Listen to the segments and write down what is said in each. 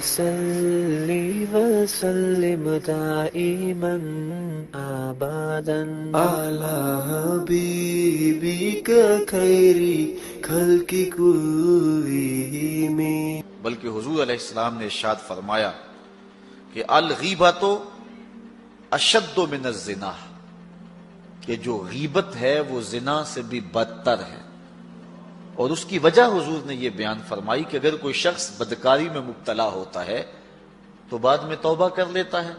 صل وسلم دائما ابدا على حبيبك خير خلق كلهم. بلکہ حضور علیہ السلام نے ارشاد فرمایا کہ الغیبۃ اشد من الزنا، کہ جو غیبت ہے وہ زنا سے بھی بدتر ہے. اور اس کی وجہ حضور نے یہ بیان فرمائی کہ اگر کوئی شخص بدکاری میں مبتلا ہوتا ہے تو بعد میں توبہ کر لیتا ہے،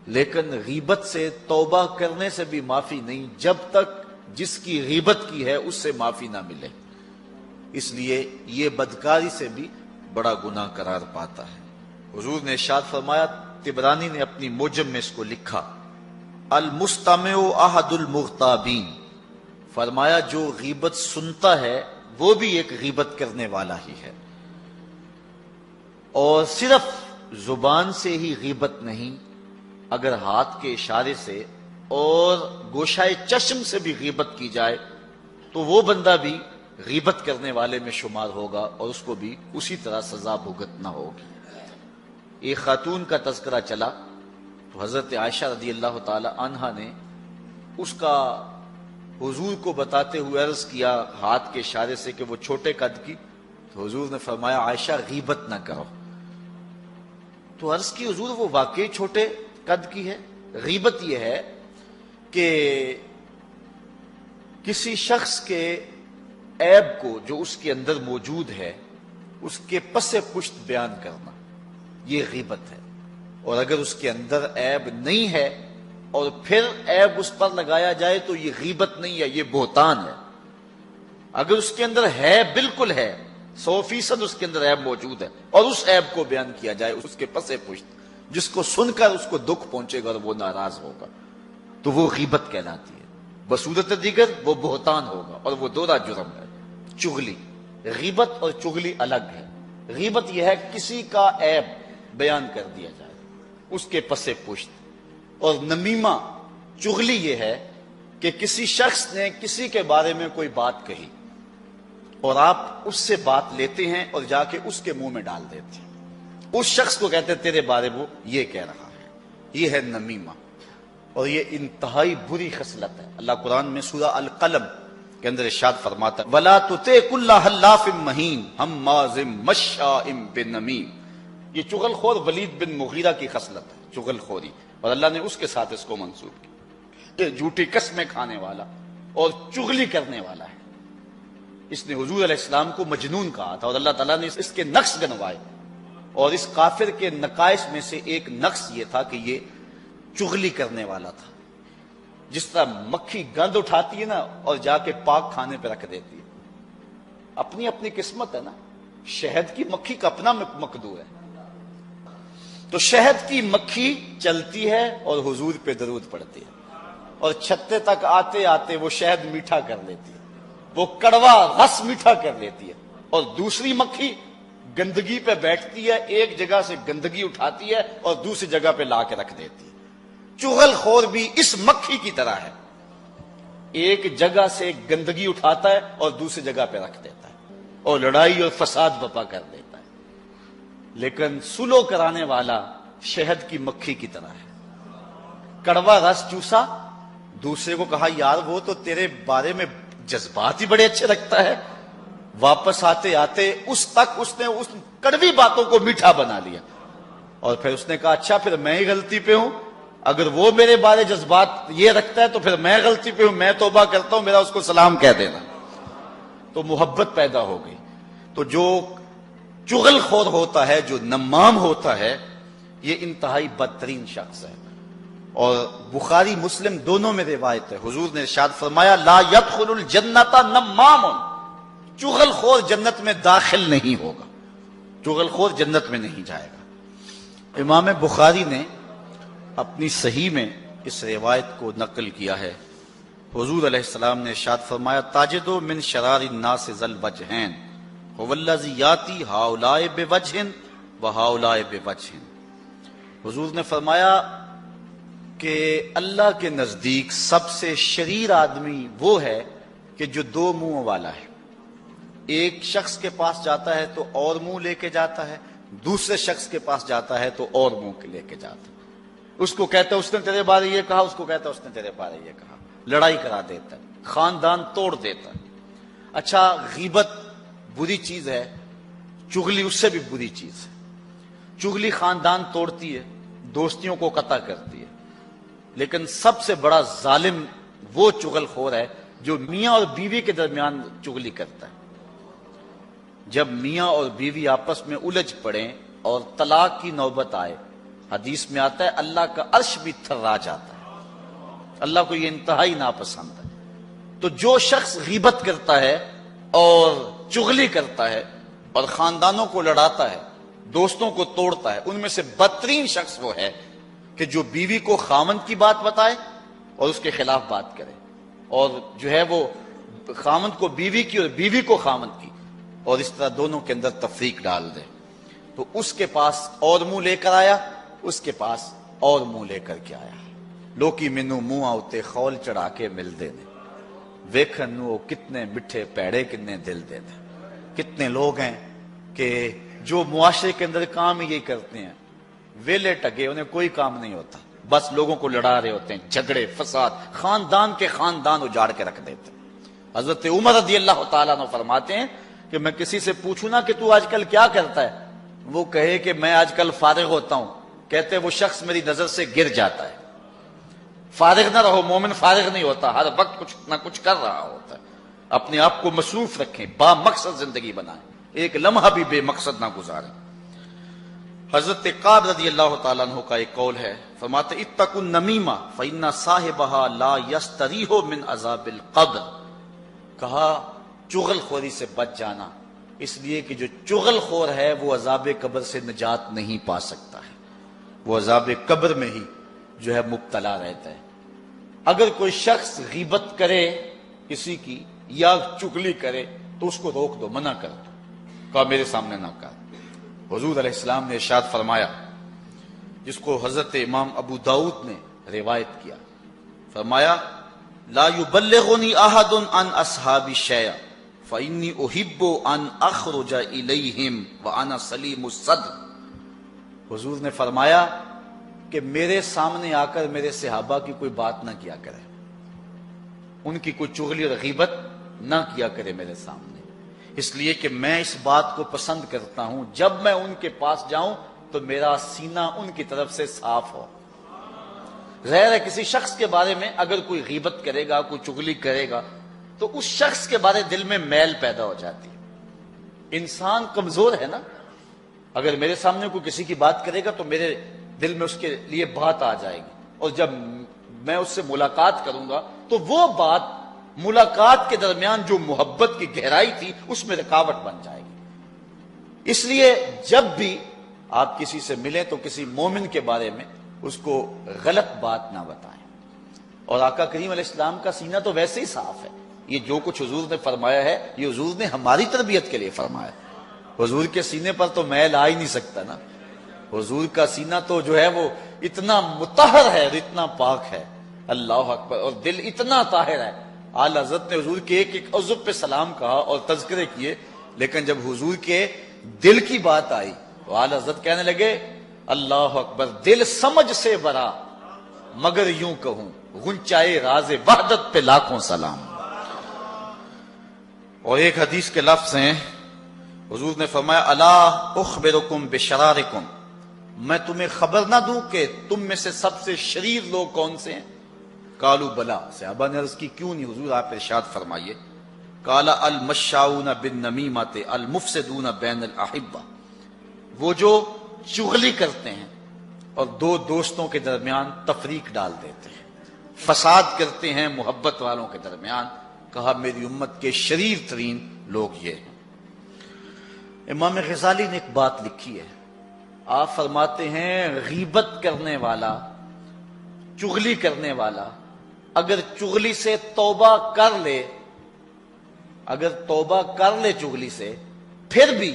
لیکن غیبت سے توبہ کرنے سے بھی معافی نہیں جب تک جس کی غیبت کی ہے اس سے معافی نہ ملے. اس لیے یہ بدکاری سے بھی بڑا گناہ قرار پاتا ہے. حضور نے ارشاد فرمایا، طبرانی نے اپنی موجم میں اس کو لکھا، المستمع احد المغتابین، فرمایا جو غیبت سنتا ہے وہ بھی ایک غیبت کرنے والا ہی ہے. اور صرف زبان سے ہی غیبت نہیں، اگر ہاتھ کے اشارے سے اور گوشائے چشم سے بھی غیبت کی جائے تو وہ بندہ بھی غیبت کرنے والے میں شمار ہوگا اور اس کو بھی اسی طرح سزا بھگتنا ہوگی. ایک خاتون کا تذکرہ چلا تو حضرت عائشہ رضی اللہ تعالی عنہا نے اس کا حضور کو بتاتے ہوئے عرض کیا ہاتھ کے اشارے سے کہ وہ چھوٹے قد کی. تو حضور نے فرمایا عائشہ غیبت نہ کرو. تو عرض کی حضور وہ واقعی چھوٹے قد کی ہے؟ غیبت یہ ہے کہ کسی شخص کے عیب کو جو اس کے اندر موجود ہے اس کے پس پشت بیان کرنا، یہ غیبت ہے. اور اگر اس کے اندر عیب نہیں ہے اور پھر عیب اس پر لگایا جائے تو یہ غیبت نہیں ہے، یہ بہتان ہے. اگر اس کے اندر ہے، بالکل ہے، 100% اس کے اندر عیب موجود ہے اور اس عیب کو بیان کیا جائے اس کے پس پشت، جس کو سن کر اس کو دکھ پہنچے گا اور وہ ناراض ہوگا، تو وہ غیبت کہلاتی ہے. بصورت دیگر وہ بہتان ہوگا اور وہ دوہرا جرم ہے. چغلی، غیبت اور چغلی الگ ہے. غیبت یہ ہے کسی کا عیب بیان کر دیا جائے اس کے پس پشت، اور نمیمہ چغلی یہ ہے کہ کسی شخص نے کسی کے بارے میں کوئی بات کہی اور آپ اس سے بات لیتے ہیں اور جا کے اس کے منہ میں ڈال دیتے ہیں. اس شخص کو کہتے ہیں تیرے بارے وہ یہ کہہ رہا ہے. یہ ہے نمیمہ اور یہ انتہائی بری خصلت ہے. اللہ قرآن میں سورہ القلم کے اندر ارشاد فرماتا ہے وَلَا تُطِعْ كُلَّ حَلَّافٍ مَّهِينٍ هَمَّازٍ مَّشَّاءٍ بِنَمِيمٍ. یہ چغل خور ولید بن مغیرہ کی خصلت ہے، چغل خوری، اور اللہ نے اس کے ساتھ اس کو منسوب کیا. یہ جھوٹی قسمیں کھانے والا اور چغلی کرنے والا ہے. اس نے حضور علیہ السلام کو مجنون کہا تھا اور اللہ تعالیٰ نے اس کے نقص گنوائے. اور اس کافر کے نقائص میں سے ایک نقص یہ تھا کہ یہ چغلی کرنے والا تھا. جس طرح مکھی گند اٹھاتی ہے نا اور جا کے پاک کھانے پہ رکھ دیتی ہے، اپنی اپنی قسمت ہے نا. شہد کی مکھی کا اپنا مقدور ہے. تو شہد کی مکھی چلتی ہے اور حضور پہ درود پڑتی ہے اور چھتے تک آتے آتے وہ شہد میٹھا کر لیتی ہے، وہ کڑوا رس میٹھا کر لیتی ہے. اور دوسری مکھی گندگی پہ بیٹھتی ہے، ایک جگہ سے گندگی اٹھاتی ہے اور دوسری جگہ پہ لا کے رکھ دیتی ہے. چغل خور بھی اس مکھی کی طرح ہے، ایک جگہ سے گندگی اٹھاتا ہے اور دوسری جگہ پہ رکھ دیتا ہے اور لڑائی اور فساد برپا کر دیتا ہے. لیکن سلو کرانے والا شہد کی مکھی کی طرح ہے. کڑوا رس چوسا، دوسرے کو کہا یار وہ تو تیرے بارے میں جذبات ہی بڑے اچھے رکھتا ہے، واپس آتے آتے اس نے اس کڑوی باتوں کو میٹھا بنا لیا. اور پھر اس نے کہا اچھا پھر میں ہی غلطی پہ ہوں، اگر وہ میرے بارے جذبات یہ رکھتا ہے تو پھر میں غلطی پہ ہوں، میں توبہ کرتا ہوں، میرا اس کو سلام کہہ دینا. تو محبت پیدا ہو گئی. تو جو چغل خور ہوتا ہے، جو نمام ہوتا ہے، یہ انتہائی بدترین شخص ہے. اور بخاری مسلم دونوں میں روایت ہے، حضور نے ارشاد فرمایا لا يدخل الجنت نمام، چغل خور جنت میں داخل نہیں ہوگا، چغل خور جنت میں نہیں جائے گا. امام بخاری نے اپنی صحیح میں اس روایت کو نقل کیا ہے. حضور علیہ السلام نے ارشاد فرمایا تاجدو من شرار الناس ذی الوجہین هو الذی یاتی ہؤلاء بوجہ وہؤلاء بوجہ. حضور نے فرمایا کہ اللہ کے نزدیک سب سے شریر آدمی وہ ہے کہ جو دو منہ والا ہے. ایک شخص کے پاس جاتا ہے تو اور منہ لے کے جاتا ہے، دوسرے شخص کے پاس جاتا ہے تو اور منہ کے لے کے جاتا ہے، اس کو کہتا ہے اس نے تیرے بارے یہ کہا، اس کو کہتا ہے اس نے تیرے بارے یہ کہا، لڑائی کرا دیتا ہے، خاندان توڑ دیتا ہے۔ اچھا، غیبت بری چیز ہے، چغلی اس سے بھی بری چیز ہے۔ چغلی خاندان توڑتی ہے، دوستیوں کو قطع کرتی ہے، لیکن سب سے بڑا ظالم وہ چغل خور ہے جو میاں اور بیوی کے درمیان چغلی کرتا ہے۔ جب میاں اور بیوی آپس میں الجھ پڑیں اور طلاق کی نوبت آئے، حدیث میں آتا ہے اللہ کا عرش بھی تھرا جاتا ہے، اللہ کو یہ انتہائی ناپسند ہے۔ تو جو شخص غیبت کرتا ہے اور چغلی کرتا ہے اور خاندانوں کو لڑاتا ہے، دوستوں کو توڑتا ہے، ان میں سے بدترین شخص وہ ہے کہ جو بیوی کو خامند کی بات بتائے اور اس کے خلاف بات کرے، اور جو ہے وہ خامند کو بیوی کی اور بیوی کو خامند کی، اور اس طرح دونوں کے اندر تفریق ڈال دے۔ تو اس کے پاس اور منہ لے کر آیا، اس کے پاس اور منہ لے کر کے آیا۔ لوکی مینوں منہ آتے خول چڑھا کے ملتے نے، ویکھن نو کتنے مٹھے پیڑے کتنے دل دے دے۔ کتنے لوگ ہیں کہ جو معاشرے کے اندر کام ہی یہی کرتے ہیں، ویلے ٹگے، انہیں کوئی کام نہیں ہوتا، بس لوگوں کو لڑا رہے ہوتے ہیں، جھگڑے فساد، خاندان کے خاندان اجاڑ کے رکھ دیتے ہیں۔ حضرت عمر رضی اللہ تعالیٰ عنہ فرماتے ہیں کہ میں کسی سے پوچھوں نا کہ تو آج کل کیا کرتا ہے، وہ کہے کہ میں آج کل فارغ ہوتا ہوں، کہتے وہ شخص میری نظر سے گر جاتا ہے۔ فارغ نہ رہو، مومن فارغ نہیں ہوتا، ہر وقت کچھ نہ کچھ کر رہا ہوتا ہے۔ اپنے آپ کو مصروف رکھیں، با مقصد زندگی بنائیں، ایک لمحہ بھی بے مقصد نہ گزاریں۔ حضرت قعب رضی اللہ تعالیٰ عنہ کا ایک قول ہے، فرماتے اتقوا النمیمہ فإن صاحبها لا یستریح من عذاب القبر۔ کہا چغل خوری سے بچ جانا، اس لیے کہ جو چغل خور ہے وہ عذاب قبر سے نجات نہیں پا سکتا ہے، وہ عذاب قبر میں ہی جو ہے مبتلا رہتا ہے۔ اگر کوئی شخص غیبت کرے کسی کی یا چغلی کرے تو اس کو روک دو، منع کر دو، کہا میرے سامنے نہ کر۔ حضور علیہ السلام نے ارشاد فرمایا، جس کو حضرت امام ابو داؤد نے روایت کیا، فرمایا لا یبلغنی احد عن اصحابی شیئا فانی احب ان اخرج الیہم وانا سلیم الصدر۔ حضور نے فرمایا کہ میرے سامنے آ کر میرے صحابہ کی کوئی بات نہ کیا کرے، ان کی کوئی چغلی اور غیبت نہ کیا کرے میرے سامنے، اس لیے کہ میں اس بات کو پسند کرتا ہوں جب میں ان کے پاس جاؤں تو میرا سینہ ان کی طرف سے صاف ہو۔ غیر ہے کسی شخص کے بارے میں اگر کوئی غیبت کرے گا، کوئی چغلی کرے گا تو اس شخص کے بارے دل میں میل پیدا ہو جاتی ہے۔ انسان کمزور ہے نا، اگر میرے سامنے کوئی کسی کی بات کرے گا تو میرے دل میں اس کے لیے بات آ جائے گی، اور جب میں اس سے ملاقات کروں گا تو وہ بات ملاقات کے درمیان جو محبت کی گہرائی تھی اس میں رکاوٹ بن جائے گی۔ اس لیے جب بھی آپ کسی سے ملیں تو کسی مومن کے بارے میں اس کو غلط بات نہ بتائیں۔ اور آقا کریم علیہ السلام کا سینہ تو ویسے ہی صاف ہے، یہ جو کچھ حضور نے فرمایا ہے یہ حضور نے ہماری تربیت کے لیے فرمایا ہے۔ حضور کے سینے پر تو میل آ ہی نہیں سکتا نا، حضور کا سینہ تو جو ہے وہ اتنا مطہر ہے اور اتنا پاک ہے، اللہ اکبر، اور دل اتنا طاہر ہے۔ اعلی حضرت نے حضور کے ایک ایک عضو پہ سلام کہا اور تذکرے کیے، لیکن جب حضور کے دل کی بات آئی تو اعلی حضرت کہنے لگے اللہ اکبر، دل سمجھ سے برا مگر یوں کہوں غنچائے راز وحدت پہ لاکھوں سلام۔ اور ایک حدیث کے لفظ ہیں، حضور نے فرمایا الا اخبرکم بشرارکم، میں تمہیں خبر نہ دوں کہ تم میں سے سب سے شریر لوگ کون سے ہیں؟ قالوا بلا، صحابہ نے عرض کی کیوں نہیں حضور، آپ ارشاد فرمائیے۔ قال المشاؤون بالنمیمۃ المفسدون بین الاحبہ، وہ جو چغلی کرتے ہیں اور دو دوستوں کے درمیان تفریق ڈال دیتے ہیں، فساد کرتے ہیں محبت والوں کے درمیان۔ کہا میری امت کے شریر ترین لوگ یہ ہیں۔ امام غزالی نے ایک بات لکھی ہے، آپ فرماتے ہیں غیبت کرنے والا، چغلی کرنے والا اگر چغلی سے توبہ کر لے، اگر توبہ کر لے چغلی سے، پھر بھی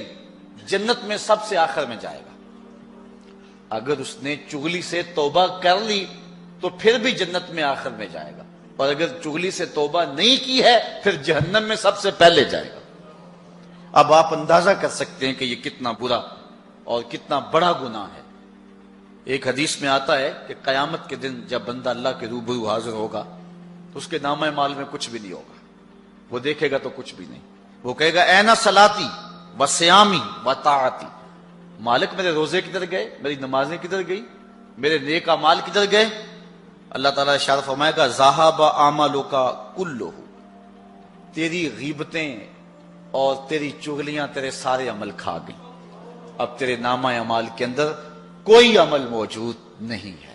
جنت میں سب سے آخر میں جائے گا۔ اگر اس نے چغلی سے توبہ کر لی تو پھر بھی جنت میں آخر میں جائے گا، اور اگر چغلی سے توبہ نہیں کی ہے پھر جہنم میں سب سے پہلے جائے گا۔ اب آپ اندازہ کر سکتے ہیں کہ یہ کتنا برا اور کتنا بڑا گناہ ہے۔ ایک حدیث میں آتا ہے کہ قیامت کے دن جب بندہ اللہ کے روبرو حاضر ہوگا تو اس کے نامہ مال میں کچھ بھی نہیں ہوگا، وہ دیکھے گا تو کچھ بھی نہیں، وہ کہے گا اینا صلاتی و سیامی و طاعتی، مالک میرے روزے کدھر گئے، میری نمازیں کدھر گئی، میرے نیک اعمال کدھر گئے؟ اللہ تعالیٰ ارشاد فرمائے گا ذہب اعمالک کلہ، تیری غیبتیں اور تیری چغلیاں تیرے سارے عمل کھا گئیں، اب تیرے نامہ اعمال کے اندر کوئی عمل موجود نہیں ہے۔